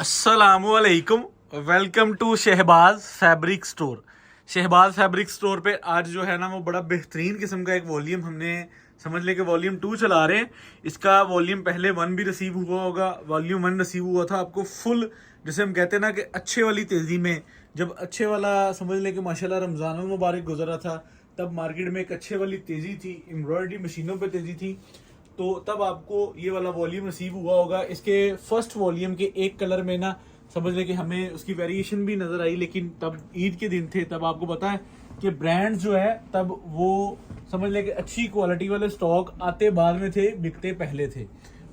अस्सलामुअलैकुम। Welcome to Shahbaz fabric store. Shahbaz fabric store पे आज जो है ना वो बड़ा बेहतरीन किस्म का एक वॉल्यूम हमने समझ ले कि वॉल्यूम 2 चला रहे हैं। इसका वॉल्यूम पहले 1 भी रिसीव हुआ होगा, वॉल्यूम 1 रिसीव हुआ था आपको फुल, जिसे हम कहते हैं ना कि अच्छे वाली तेज़ी में। जब अच्छे वाला समझ ले कि माशाल्लाह रमज़ान मुबारक गुजरा था, तब मार्केट में एक अच्छे वाली तेज़ी थी, एम्ब्रॉयडरी मशीनों पे तेज़ी थी, तो तब आपको ये वाला वॉल्यूम रिसीव हुआ होगा। इसके फर्स्ट वॉल्यूम के एक कलर में ना समझ लें कि हमें उसकी वेरिएशन भी नज़र आई, लेकिन तब ईद के दिन थे, तब आपको पता है कि ब्रांड्स जो है तब वो समझ लें कि अच्छी क्वालिटी वाले स्टॉक आते बाद में थे, बिकते पहले थे।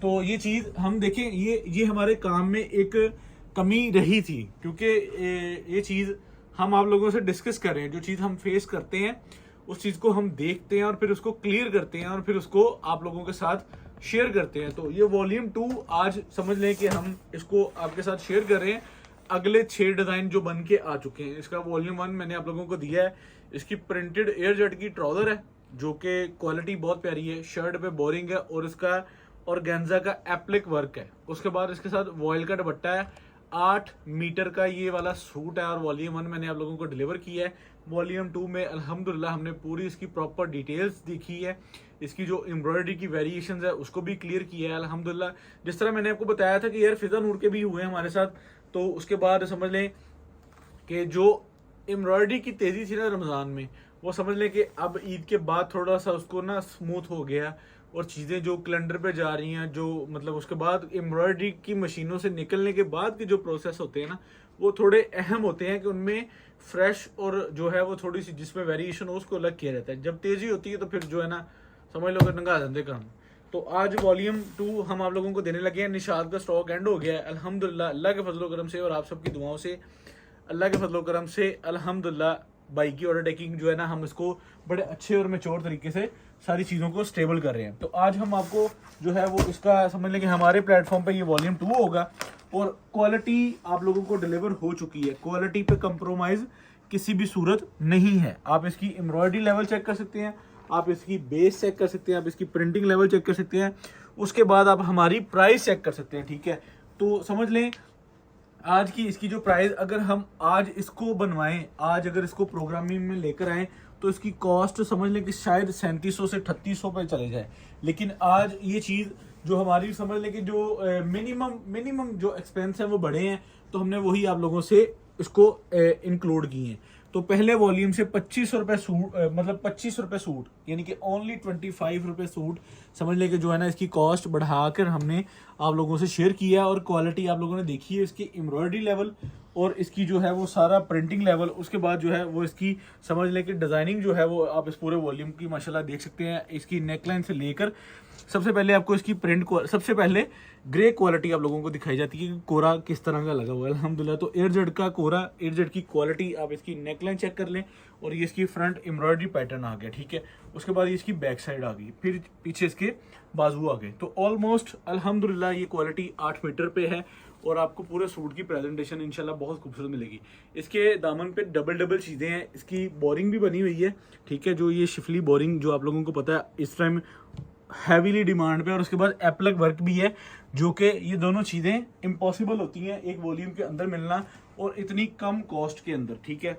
तो ये चीज़ हम देखें, ये हमारे काम में एक कमी रही थी, क्योंकि ये चीज़ हम आप लोगों से डिस्कस कर रहे हैं। जो चीज़ हम फेस करते हैं उस चीज़ को हम देखते हैं और फिर उसको क्लियर करते हैं और फिर उसको आप लोगों के साथ शेयर करते हैं। तो ये वॉल्यूम 2 आज समझ लें कि हम इसको आपके साथ शेयर कर रहे हैं। अगले 6 डिज़ाइन जो बन के आ चुके हैं, इसका वॉल्यूम 1 मैंने आप लोगों को दिया है। इसकी प्रिंटेड एयर जेट की ट्राउज़र है, जो कि क्वालिटी बहुत प्यारी है, शर्ट पे बोरिंग है और इसका ऑर्गेन्जा का एप्लिक वर्क है। उसके बाद इसके साथ वॉयल का दुपट्टा है। 8 मीटर का ये वाला सूट है और वॉल्यूम 1 मैंने आप लोगों को डिलीवर किया है। वॉल्यूम 2 में अल्हम्दुलिल्लाह हमने पूरी इसकी प्रॉपर डिटेल्स देखी है, इसकी जो एम्ब्रॉयडरी की वेरिएशंस है उसको भी क्लियर किया है अल्हम्दुलिल्लाह। जिस तरह मैंने आपको बताया था कि यार फिजा नूर के भी हुए हैं हमारे साथ, तो उसके बाद समझ लें कि जो एम्ब्रॉयडरी की तेज़ी थी ना रमज़ान में, वो समझ लें कि अब ईद के बाद थोड़ा सा उसको ना स्मूथ हो गया और चीज़ें जो कैलेंडर पे जा रही हैं, जो मतलब उसके बाद एम्ब्रॉयडरी की मशीनों से निकलने के बाद के जो प्रोसेस होते हैं ना, वो थोड़े अहम होते हैं कि उनमें फ्रेश और जो है वो थोड़ी सी जिसमें वेरिएशन हो उसको अलग किया जाता है। जब तेज़ी होती है तो फिर जो है ना समझ लो कि नंगा धंधे काम। तो आज वॉल्यूम 2 हम आप लोगों को देने लगे हैं। निशाद का स्टॉक एंड हो गया है अल्हम्दुलिल्लाह, अल्लाह के फजलो करम से और आप सबकी दुआओं से, अल्लाह के फजलो करम से अल्हम्दुलिल्लाह बाइक की ऑर्डर टेकिंग जो है ना हम इसको बड़े अच्छे और मैच्योर तरीके से सारी चीज़ों को स्टेबल कर रहे हैं। तो आज हम आपको जो है वो इसका समझ लें कि हमारे प्लेटफॉर्म पे ये वॉल्यूम 2 होगा और क्वालिटी आप लोगों को डिलीवर हो चुकी है। क्वालिटी पे कंप्रोमाइज़ किसी भी सूरत नहीं है। आप इसकी एम्ब्रॉयडरी लेवल चेक कर सकते हैं, आप इसकी बेस चेक कर सकते हैं, आप इसकी प्रिंटिंग लेवल चेक कर सकते हैं, उसके बाद आप हमारी प्राइस चेक कर सकते हैं। ठीक है, तो समझ लें आज की इसकी जो प्राइस, अगर हम आज इसको बनवाएं, आज अगर इसको प्रोग्रामिंग में लेकर आएँ तो इसकी कॉस्ट समझ लें कि शायद 3700 से 3800 पे चले जाए। लेकिन आज ये चीज़ जो हमारी समझ लें कि जो मिनिमम जो एक्सपेंस है वो बढ़े हैं, तो हमने वही आप लोगों से इसको इंक्लूड किए हैं। तो पहले वॉल्यूम से 25 रुपये सूट, मतलब 25 रुपये सूट, यानी कि ओनली 25 रुपये सूट समझ लें कि जो है ना इसकी कॉस्ट बढ़ाकर हमने आप लोगों से शेयर किया। और क्वालिटी आप लोगों ने देखी है, इसकी एम्ब्रॉयडरी लेवल और इसकी जो है वो सारा प्रिंटिंग लेवल, उसके बाद जो है वो इसकी समझ लें कि डिज़ाइनिंग जो है वो आप इस पूरे वॉल्यूम की माशाल्लाह देख सकते हैं। इसकी नेकलाइन से लेकर सबसे पहले आपको इसकी प्रिंट, सबसे पहले ग्रे क्वालिटी आप लोगों को दिखाई जाती है कि कोरा किस तरह का लगा हुआ है अल्हम्दुलिल्लाह। तो एयर जेट का कोरा, एयर जेट की क्वालिटी, आप इसकी नेकलाइन चेक कर लें और ये इसकी फ्रंट एम्ब्रॉयडरी पैटर्न आ गया। ठीक है, उसके बाद ये इसकी बैक साइड आ गई, फिर पीछे इसके बाजू आ गए। तो ऑलमोस्ट अल्हम्दुलिल्लाह ये क्वालिटी 8 मीटर पे है और आपको पूरे सूट की प्रेजेंटेशन इंशाल्लाह बहुत खूबसूरत मिलेगी। इसके दामन पे डबल चीज़ें हैं, इसकी बोरिंग भी बनी हुई है। ठीक है, जो ये शिफली बोरिंग जो आप लोगों को पता है इस टाइम हैवीली डिमांड पे, और उसके बाद एप्लक वर्क भी है, जो कि ये दोनों चीज़ें इम्पॉसिबल होती हैं एक वॉल्यूम के अंदर मिलना और इतनी कम कॉस्ट के अंदर। ठीक है,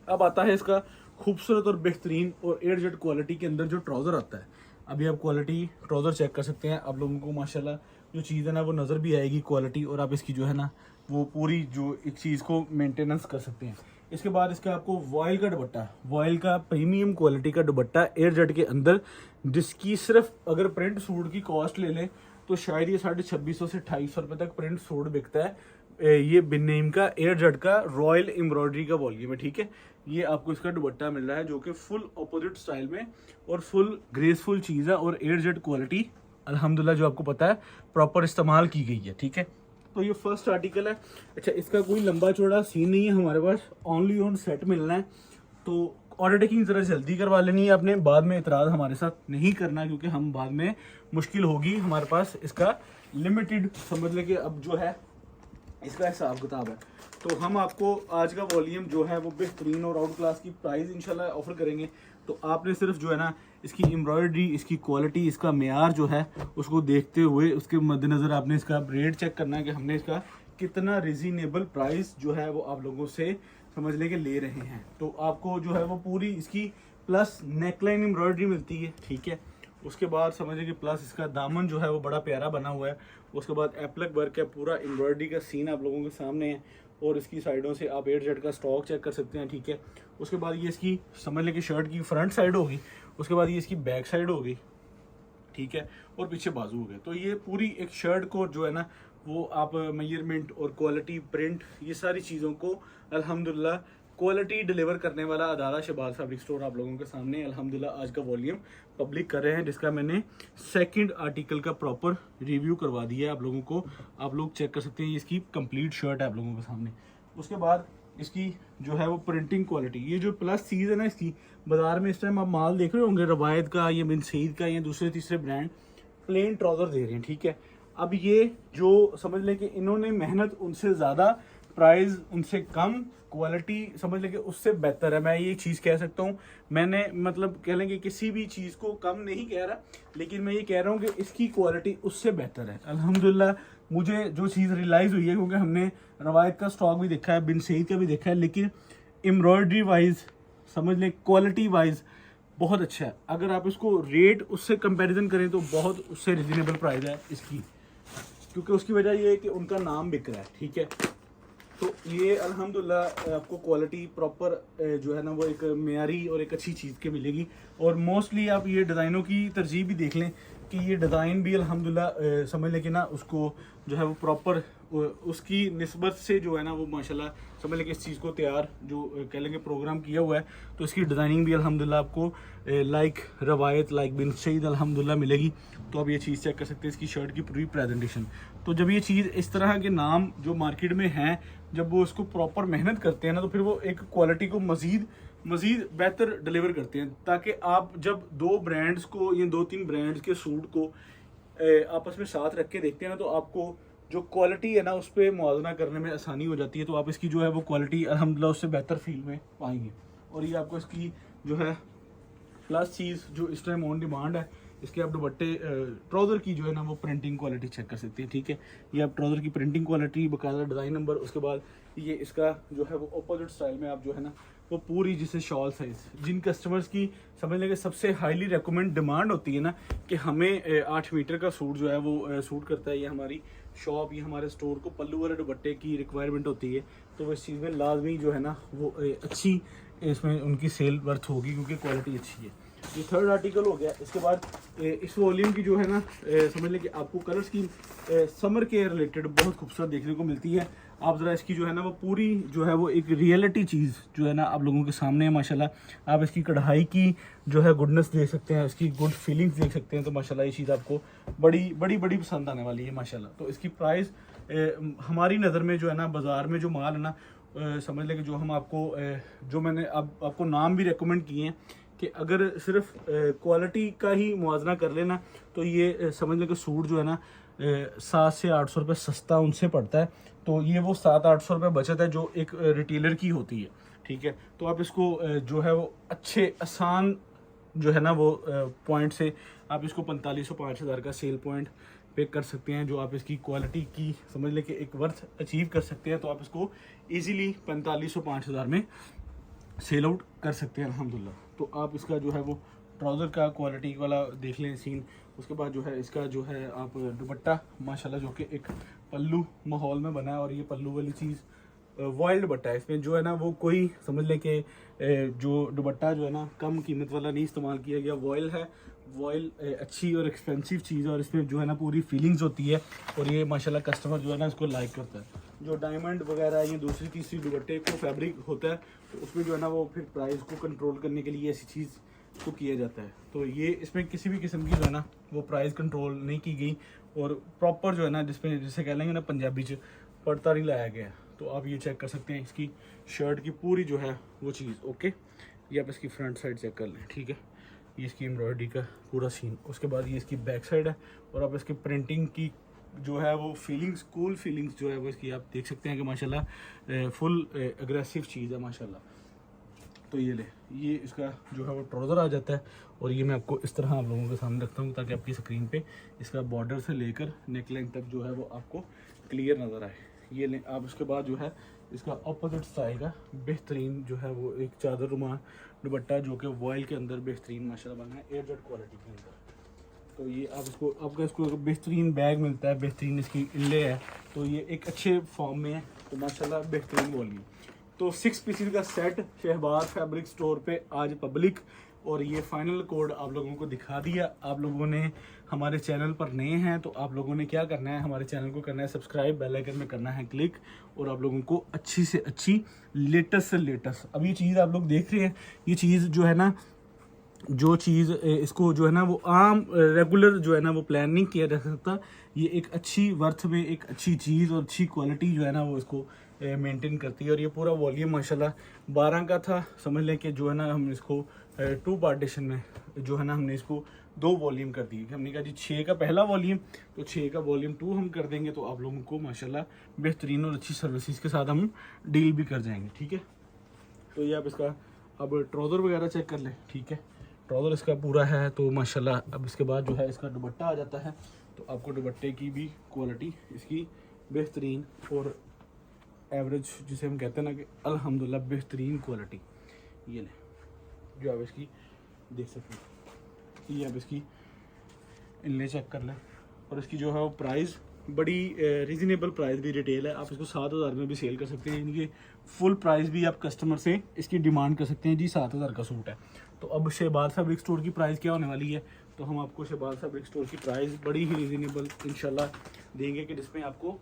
अब आता है इसका खूबसूरत और बेहतरीन और एयर जेट क्वालिटी के अंदर जो ट्राउज़र आता है। अभी आप क्वालिटी ट्राउज़र चेक कर सकते हैं, आप लोगों को माशाल्लाह जो चीज़ है ना वो नज़र भी आएगी क्वालिटी, और आप इसकी जो है ना वो पूरी जो एक चीज़ को मेंटेनेंस कर सकते हैं। इसके बाद इसका आपको वॉयल का दुपट्टा, वॉयल का प्रीमियम क्वालिटी का दुपट्टा एयर जेट के अंदर, जिसकी सिर्फ अगर प्रिंट सूट की कॉस्ट ले लें तो शायद ये 2650 से 2800 रुपये तक प्रिंट सूट बिकता है। ये बिन नेम का एयर जेट का रॉयल एम्ब्रॉयडरी का वॉल्यूम है। ठीक है, ये आपको इसका दुपट्टा मिल रहा है जो कि फुल अपोजिट स्टाइल में और फुल ग्रेसफुल चीज़ है और एयर जेट क्वालिटी अल्हम्दुलिल्लाह जो आपको पता है प्रॉपर इस्तेमाल की गई है। ठीक है, तो ये फर्स्ट आर्टिकल है। अच्छा, इसका कोई लंबा चौड़ा सीन नहीं है हमारे पास, ओनली ऑन सेट मिलना है। तो ऑर्डर टेकिंग ज़रा जल्दी करवा लेनी है आपने, बाद में इतराज़ हमारे साथ नहीं करना, क्योंकि हम बाद में मुश्किल होगी हमारे पास इसका लिमिटेड समझ लें कि अब जो है इसका हिसाब किताब है। तो हम आपको आज का वॉल्यूम जो है वो बेहतरीन और आउट क्लास की प्राइस इंशाल्लाह ऑफर करेंगे। तो आपने सिर्फ जो है ना इसकी एम्ब्रॉयडरी, इसकी क्वालिटी, इसका मेयार जो है उसको देखते हुए उसके मद्देनज़र आपने इसका रेट चेक करना है कि हमने इसका कितना रिजनेबल प्राइस जो है वो आप लोगों से समझ लें कि ले रहे हैं। तो आपको जो है वो पूरी इसकी प्लस नेकलाइन एम्ब्रॉयडरी मिलती है, ठीक है। उसके बाद समझिए कि प्लस इसका दामन जो है वो बड़ा प्यारा बना हुआ है। उसके बाद एप्लक वर्क है, पूरा एम्ब्रॉयडरी का सीन आप लोगों के सामने है और इसकी साइडों से आप 8Z का स्टॉक चेक कर सकते हैं, ठीक है। उसके बाद ये इसकी समझ लें कि शर्ट की फ्रंट साइड होगी, उसके बाद ये इसकी बैक साइड होगी, ठीक है, और पीछे बाजू हो गए। तो ये पूरी एक शर्ट को जो है ना वो आप मेजरमेंट और क्वालिटी, प्रिंट, ये सारी चीज़ों को अल्हम्दुलिल्लाह क्वालिटी डिलीवर करने वाला अदारा शहबाज फैब्रिक स्टोर आप लोगों के सामने अल्हम्दुलिल्लाह आज का वॉल्यूम पब्लिक कर रहे हैं, जिसका मैंने सेकंड आर्टिकल का प्रॉपर रिव्यू करवा दिया है आप लोगों को। आप लोग चेक कर सकते हैं, इसकी कंप्लीट शर्ट है आप लोगों के सामने। उसके बाद इसकी जो है वो प्रिंटिंग क्वालिटी, ये जो प्लस चीज़ है ना इसकी, बाजार में इस टाइम आप माल देख रहे होंगे रवायत का या बिन सईद का या दूसरे तीसरे ब्रांड प्लेन ट्राउज़र दे रहे हैं, ठीक है। अब ये जो समझ लें कि इन्होंने मेहनत उनसे ज़्यादा, प्राइस उनसे कम, क्वालिटी समझ लें कि उससे बेहतर है। मैं ये चीज़ कह सकता हूँ, मैंने मतलब कह लेंगे किसी भी चीज़ को कम नहीं कह रहा, लेकिन मैं ये कह रहा हूँ कि इसकी क्वालिटी उससे बेहतर है। अल्हम्दुलिल्लाह मुझे जो चीज़ रियलाइज़ हुई है, क्योंकि हमने रवायत का स्टॉक भी देखा है, बिन सईद का भी देखा है, लेकिन एम्ब्रॉयडरी वाइज समझ लें क्वालिटी वाइज बहुत अच्छा है। अगर आप इसको रेट उससे कंपैरिजन करें तो बहुत उससे रिजनेबल प्राइस है इसकी, क्योंकि उसकी वजह ये है कि उनका नाम बिक रहा है, ठीक है। तो ये अल्हम्दुलिल्लाह आपको क्वालिटी प्रॉपर जो है ना वो एक मेयारी और एक अच्छी चीज़ के मिलेगी। और मोस्टली आप ये डिज़ाइनों की तरजीह भी देख लें कि ये डिज़ाइन भी अल्हम्दुलिल्लाह समझ लें कि ना उसको जो है वो प्रॉपर उसकी निस्बत से जो है ना वो माशाल्लाह समझ लें कि इस चीज़ को तैयार जो कह लेंगे प्रोग्राम किया हुआ है। तो इसकी डिज़ाइनिंग भी अल्हम्दुलिल्लाह आपको लाइक रवायत, लाइक बिन सईद अल्हम्दुलिल्लाह मिलेगी। तो आप ये चीज़ चेक कर सकते हैं, इसकी शर्ट की पूरी प्रेजेंटेशन। तो जब ये चीज़ इस तरह के नाम जो मार्केट में हैं, जब वो इसको प्रॉपर मेहनत करते हैं ना, तो फिर वो एक क्वालिटी को मज़ीद बेहतर डिलीवर करते हैं, ताकि आप जब दो ब्रांड्स को या 2-3 ब्रांड्स के सूट को आपस में साथ रख के देखते हैं ना, तो आपको जो क्वालिटी है ना उस पर मुआवजा करने में आसानी हो जाती है। तो आप इसकी जो है वो क्वालिटी अल्हम्दुलिल्लाह उससे बेहतर फील में पाएंगे। और ये आपको इसकी जो है प्लस चीज़ जो इस टाइम ऑन डिमांड है, इसके आप दुपट्टे ट्राउज़र की जो है ना वो प्रिंटिंग क्वालिटी चेक कर सकते हैं, ठीक है। ये आप ट्राउज़र की प्रिंटिंग क्वालिटी, बकायदा डिज़ाइन नंबर, उसके बाद ये इसका जो है वो अपोजिट स्टाइल में आप जो है ना वो पूरी जिसे शॉल साइज़, जिन कस्टमर्स की समझ लेंगे सबसे हाईली रेकमेंड डिमांड होती है ना कि हमें 8 मीटर का सूट जो है वो सूट करता है, ये हमारी शॉप, ये हमारे स्टोर को पल्लू वाले दुपट्टे की रिक्वायरमेंट होती है, तो वो इस चीज़ में लाजमी जो है ना वो अच्छी इसमें उनकी सेल वर्थ होगी, क्योंकि क्वालिटी अच्छी है। ये थर्ड आर्टिकल हो गया। इसके बाद इस वॉल्यूम की जो है ना समझ लें कि आपको कलर स्कीम समर के रिलेटेड बहुत खूबसूरत देखने को मिलती है। आप ज़रा इसकी जो है ना वो पूरी जो है वो एक रियलिटी चीज़ जो है ना आप लोगों के सामने है माशाल्लाह। आप इसकी कढ़ाई की जो है गुडनेस देख सकते हैं, इसकी गुड फीलिंग्स देख सकते हैं। तो माशाल्लाह ये चीज़ आपको बड़ी पसंद आने वाली है माशाल्लाह। तो इसकी प्राइस हमारी नज़र में जो है ना बाज़ार में जो माल है ना समझ लें कि जो हम आपको जो मैंने अब आपको नाम भी रेकमेंड किए हैं कि अगर सिर्फ क्वालिटी का ही मुआवजा कर लेना, तो ये समझ लें कि सूट जो है ना 700 से 800 रुपये सस्ता उनसे पड़ता है। तो ये वो 700-800 रुपये बचत है जो एक रिटेलर की होती है, ठीक है। तो आप इसको जो है वो अच्छे आसान जो है ना वो पॉइंट से आप इसको 4500-5000 का सेल पॉइंट पे कर सकते हैं, जो आप इसकी क्वालिटी की समझ लें कि एक वर्थ अचीव कर सकते हैं। तो आप इसको ईज़िली 4500-5000 में सेल आउट कर सकते हैं अल्हम्दुलिल्लाह। तो आप इसका जो है वो ट्राउज़र का क्वालिटी वाला देख लें सीन। उसके बाद जो है इसका जो है आप दुपट्टा माशाल्लाह जो कि एक पल्लू माहौल में बना है, और ये पल्लू वाली चीज़ वॉइल्ड दुपट्टा है। इसमें जो है ना वो कोई समझ लें कि जो दुपट्टा जो है ना कम कीमत वाला नहीं इस्तेमाल किया गया, वॉइल है। वॉइल अच्छी और एक्सपेंसिव चीज़ है, और इसमें जो है ना पूरी फीलिंग्स होती है, और ये माशाल्लाह कस्टमर जो है ना इसको लाइक करता है। जो डायमंड वगैरह या दूसरी तीसरी दुपट्टे को फैब्रिक होता है, तो उसमें जो है ना वो फिर प्राइस को कंट्रोल करने के लिए ऐसी चीज़ को किया जाता है। तो ये इसमें किसी भी किस्म की जो है ना वो प्राइस कंट्रोल नहीं की गई, और प्रॉपर जो है ना जिसमें जिसे कह लेंगे ना पंजाबी च पड़ता नहीं लाया गया। तो आप ये चेक कर सकते हैं इसकी शर्ट की पूरी जो है वो चीज़। ओके, ये आप इसकी फ्रंट साइड चेक कर लें, ठीक है। ये इसकी एम्ब्रॉयडरी का पूरा सीन। उसके बाद ये इसकी बैक साइड है, और आप इसकी प्रिंटिंग की जो है वो फीलिंग्स, कूल फीलिंग्स जो है वो इसकी आप देख सकते हैं कि माशाल्लाह फुल एग्रेसिव चीज़ है माशाल्लाह। तो ये इसका जो है वो ट्राउज़र आ जाता है, और ये मैं आपको इस तरह आप लोगों के सामने रखता हूँ ताकि आपकी स्क्रीन पे इसका बॉर्डर से लेकर नेकलाइन तक जो है वो आपको क्लियर नज़र आए। ये लें आप। उसके बाद जो है इसका अपोजिट आएगा बेहतरीन जो है वो एक चादर रुमाल दुपट्टा जो कि वॉयल के अंदर बेहतरीन माशाल्लाह बना है एयरजेट क्वालिटी के अंदर। तो ये आप इसको आपका इसको बेहतरीन बैग मिलता है, बेहतरीन इसकी इले है, तो ये एक अच्छे फॉर्म में है, तो माशाल्लाह बेहतरीन वॉल्यूम। तो 6 पीसेस का सेट शहबाज फैब्रिक स्टोर पे आज पब्लिक, और ये फाइनल कोड आप लोगों को दिखा दिया। आप लोगों ने हमारे चैनल पर नए हैं तो आप लोगों ने क्या करना है, हमारे चैनल को करना है सब्सक्राइब, बेल आइकन में करना है क्लिक, और आप लोगों को अच्छी से अच्छी लेटेस्ट से लेटेस्ट, अब ये चीज़ आप लोग देख रहे हैं, ये चीज़ जो है ना, जो चीज़ इसको जो है ना वो आम रेगुलर जो है ना वो प्लान नहीं किया जा सकता। ये एक अच्छी वर्थ में एक अच्छी चीज़ और अच्छी क्वालिटी जो है ना वो इसको मेंटेन करती है। और ये पूरा वॉल्यूम माशाल्लाह 12 का था, समझ लें कि जो है ना हम इसको 2 पार्टीशन में जो है ना हमने इसको 2 वॉल्यूम कर दिए। हमने कहा जी 6 का पहला वॉल्यूम, तो 6 का वॉल्यूम 2 हम कर देंगे, तो आप लोगों को माशाल्लाह बेहतरीन और अच्छी सर्विसेज के साथ हम डील भी कर जाएंगे। ठीक है, तो ये आप इसका अब ट्राउज़र वगैरह चेक कर लें। ठीक है, ट्राउज़र इसका पूरा है, तो माशाल्लाह अब इसके बाद जो है इसका दुपट्टा आ जाता है, तो आपको दुपट्टे की भी क्वालिटी इसकी बेहतरीन और एवरेज जिसे हम कहते हैं ना कि अल्हम्दुलिल्लाह बेहतरीन क्वालिटी। ये लें जो आप इसकी देख सकते हैं, ये आप इसकी इनले चेक कर लें, और इसकी जो है वो प्राइस बड़ी रीज़नेबल प्राइस भी रिटेल है, आप इसको 7,000 में भी सेल कर सकते हैं। इनकी फुल प्राइस भी आप कस्टमर से इसकी डिमांड कर सकते हैं जी 7,000 का सूट है। तो अब शहबाज फैब्रिक स्टोर की प्राइस क्या होने वाली है, तो हम आपको शहबाज फैब्रिक स्टोर की प्राइस बड़ी ही रीज़नेबल इंशाल्लाह देंगे कि जिसमें आपको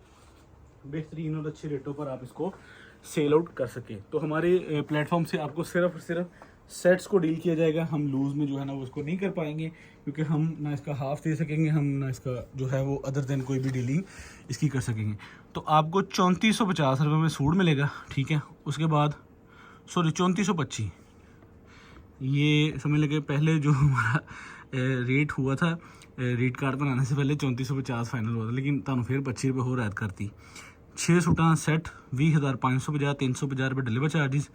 बेहतरीन और अच्छे रेटों पर आप इसको सेल आउट कर सकें। तो हमारे प्लेटफॉर्म से आपको सिर्फ सेट्स को डील किया जाएगा, हम लूज़ में जो है ना वो इसको नहीं कर पाएंगे, क्योंकि हम ना इसका हाफ दे सकेंगे, हम ना इसका जो है वो अदर देन कोई भी डीलिंग इसकी कर सकेंगे। तो आपको 3450 रुपये में सूट मिलेगा। ठीक है, उसके बाद 3425 ये समझ लगे पहले जो हमारा रेट हुआ था, रेट कार्ड बनाने से पहले 3450 फाइनल हुआ था, लेकिन तुम फिर 25 रुपये होर ऐड करती। 6 सूटां सैट 20,550, 350 रुपये डिलीवर चार्जिस,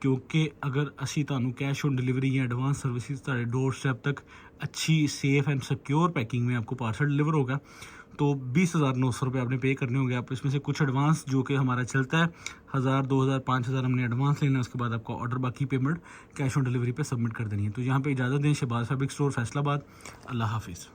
क्योंकि अगर असी तुहानू कैश ऑन डिलीवरी या एडवांस सर्विसेज तुहाडे डोर स्टैप तक अच्छी सेफ एंड सिक्योर पैकिंग में आपको पार्सल डिलीवर होगा, तो 20,900 रुपये आपने पे करने होंगे। आप इसमें से कुछ एडवांस जो कि हमारा चलता है 1,000, 2,000, 5,000 हमने एडवांस लेना है, उसके बाद आपका ऑर्डर बाकी पेमेंट कैश ऑन डिलीवरी पे सबमिट कर देनी है। तो यहाँ पे इजाज़त दें। Shahbaz fabric store Faisalabad. अल्लाह हाफिज़।